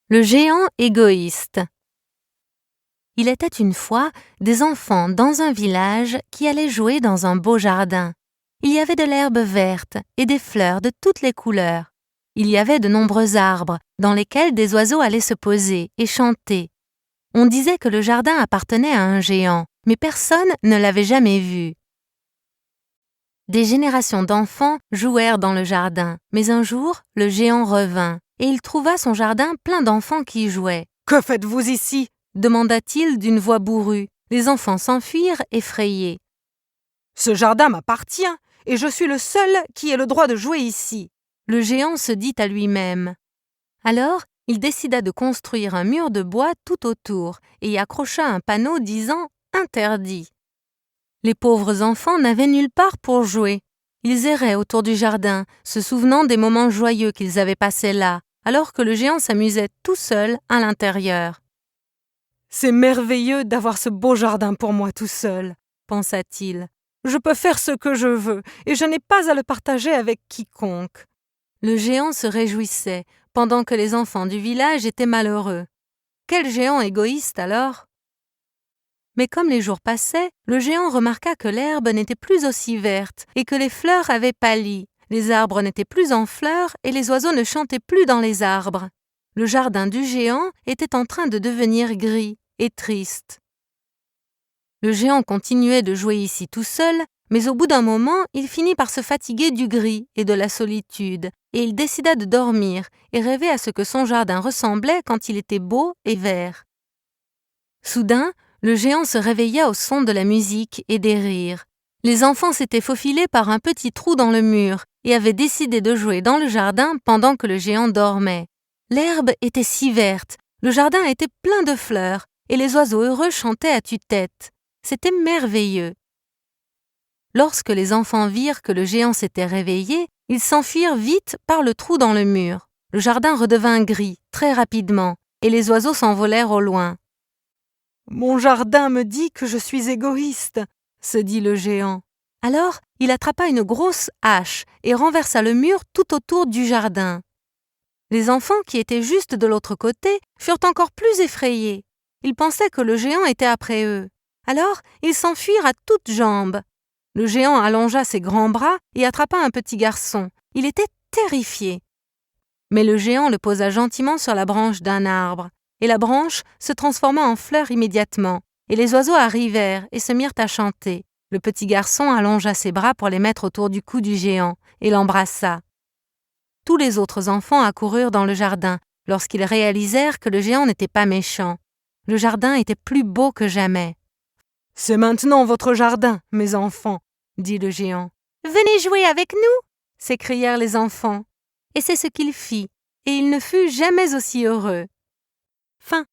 Le géant égoïste. Il était une fois des enfants dans un village qui allaient jouer dans un beau jardin. Il y avait de l'herbe verte et des fleurs de toutes les couleurs. Il y avait de nombreux arbres dans lesquels des oiseaux allaient se poser et chanter. On disait que le jardin appartenait à un géant, mais personne ne l'avait jamais vu. Des générations d'enfants jouèrent dans le jardin, mais un jour, le géant revint, et il trouva son jardin plein d'enfants qui jouaient. « Que faites-vous ici ?» demanda-t-il d'une voix bourrue. Les enfants s'enfuirent effrayés. « Ce jardin m'appartient, et je suis le seul qui ait le droit de jouer ici. » Le géant se dit à lui-même. Alors, il décida de construire un mur de bois tout autour, et y accrocha un panneau disant « Interdit ». Les pauvres enfants n'avaient nulle part pour jouer. Ils erraient autour du jardin, se souvenant des moments joyeux qu'ils avaient passés là, alors que le géant s'amusait tout seul à l'intérieur. « C'est merveilleux d'avoir ce beau jardin pour moi tout seul, » pensa-t-il. « Je peux faire ce que je veux, et je n'ai pas à le partager avec quiconque. » Le géant se réjouissait, pendant que les enfants du village étaient malheureux. Quel géant égoïste alors! Mais comme les jours passaient, le géant remarqua que l'herbe n'était plus aussi verte et que les fleurs avaient pâli. Les arbres n'étaient plus en fleurs et les oiseaux ne chantaient plus dans les arbres. Le jardin du géant était en train de devenir gris et triste. Le géant continuait de jouer ici tout seul, mais au bout d'un moment, il finit par se fatiguer du gris et de la solitude, et il décida de dormir et rêver à ce que son jardin ressemblait quand il était beau et vert. Soudain, le géant se réveilla au son de la musique et des rires. Les enfants s'étaient faufilés par un petit trou dans le mur et avaient décidé de jouer dans le jardin pendant que le géant dormait. L'herbe était si verte, le jardin était plein de fleurs et les oiseaux heureux chantaient à tue-tête. C'était merveilleux. Lorsque les enfants virent que le géant s'était réveillé, ils s'enfuirent vite par le trou dans le mur. Le jardin redevint gris très rapidement et les oiseaux s'envolèrent au loin. « Mon jardin me dit que je suis égoïste, » se dit le géant. Alors, il attrapa une grosse hache et renversa le mur tout autour du jardin. Les enfants qui étaient juste de l'autre côté furent encore plus effrayés. Ils pensaient que le géant était après eux. Alors, ils s'enfuirent à toutes jambes. Le géant allongea ses grands bras et attrapa un petit garçon. Il était terrifié. Mais le géant le posa gentiment sur la branche d'un arbre. Et la branche se transforma en fleur immédiatement, et les oiseaux arrivèrent et se mirent à chanter. Le petit garçon allongea ses bras pour les mettre autour du cou du géant, et l'embrassa. Tous les autres enfants accoururent dans le jardin, lorsqu'ils réalisèrent que le géant n'était pas méchant. Le jardin était plus beau que jamais. « C'est maintenant votre jardin, mes enfants, » dit le géant. « Venez jouer avec nous !» s'écrièrent les enfants. Et c'est ce qu'il fit, et il ne fut jamais aussi heureux. Fin.